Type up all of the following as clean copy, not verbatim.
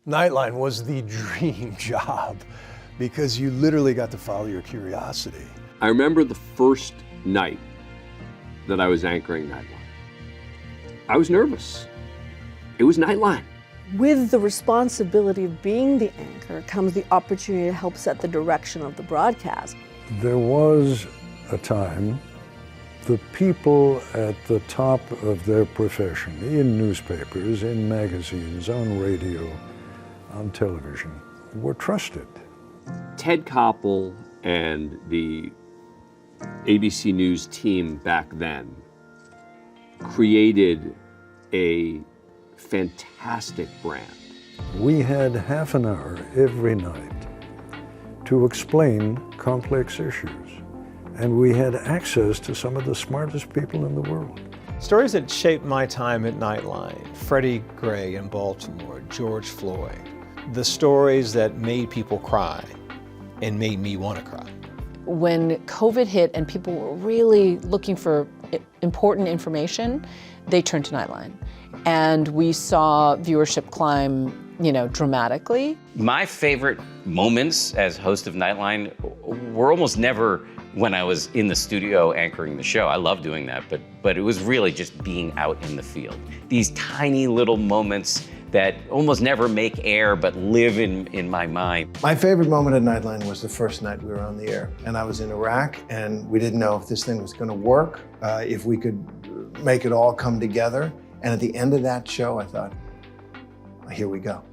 Nightline was the dream job because you literally got to follow your curiosity. I remember the first night that I was anchoring Nightline. I was nervous. It was Nightline. With the responsibility of being the anchor comes the opportunity to help set the direction of the broadcast. There was a time the people at the top of their profession, in newspapers, in magazines, on radio, on television, were trusted. Ted Koppel and the ABC News team back then created a fantastic brand. We had half an hour every night to explain complex issues, and we had access to some of the smartest people in the world. Stories that shaped my time at Nightline: Freddie Gray in Baltimore, George Floyd. The stories that made people cry and made me want to cry. When COVID hit and people were really looking for important information, they turned to Nightline. And we saw viewership climb, dramatically. My favorite moments as host of Nightline were almost never when I was in the studio anchoring the show. I love doing that, but it was really just being out in the field. These tiny little moments that almost never make air but live in my mind. My favorite moment at Nightline was the first night we were on the air, and I was in Iraq, and we didn't know if this thing was going to work, if we could make it all come together. And at the end of that show, I thought, here we go.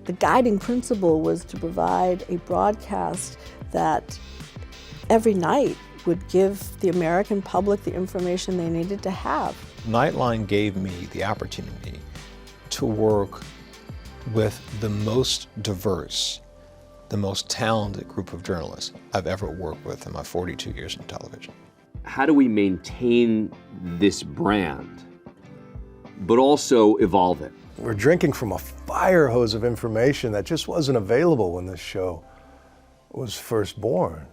The guiding principle was to provide a broadcast that every night would give the American public the information they needed to have. Nightline gave me the opportunity to work with the most diverse, the most talented group of journalists I've ever worked with in my 42 years in television. How do we maintain this brand, but also evolve it? We're drinking from a fire hose of information that just wasn't available when this show was first born.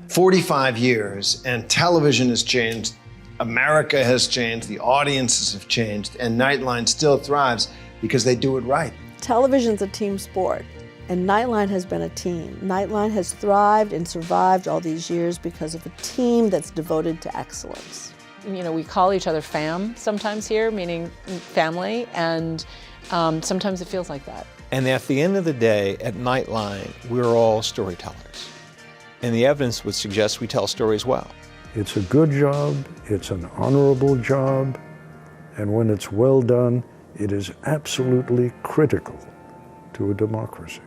45 years, and television has changed, America has changed, the audiences have changed, and Nightline still thrives because they do it right. Television's a team sport, and Nightline has been a team. Nightline has thrived and survived all these years because of a team that's devoted to excellence. We call each other fam sometimes here, meaning family, and sometimes it feels like that. And at the end of the day, at Nightline, we're all storytellers. And the evidence would suggest we tell stories well. It's a good job, it's an honorable job, and when it's well done, it is absolutely critical to a democracy.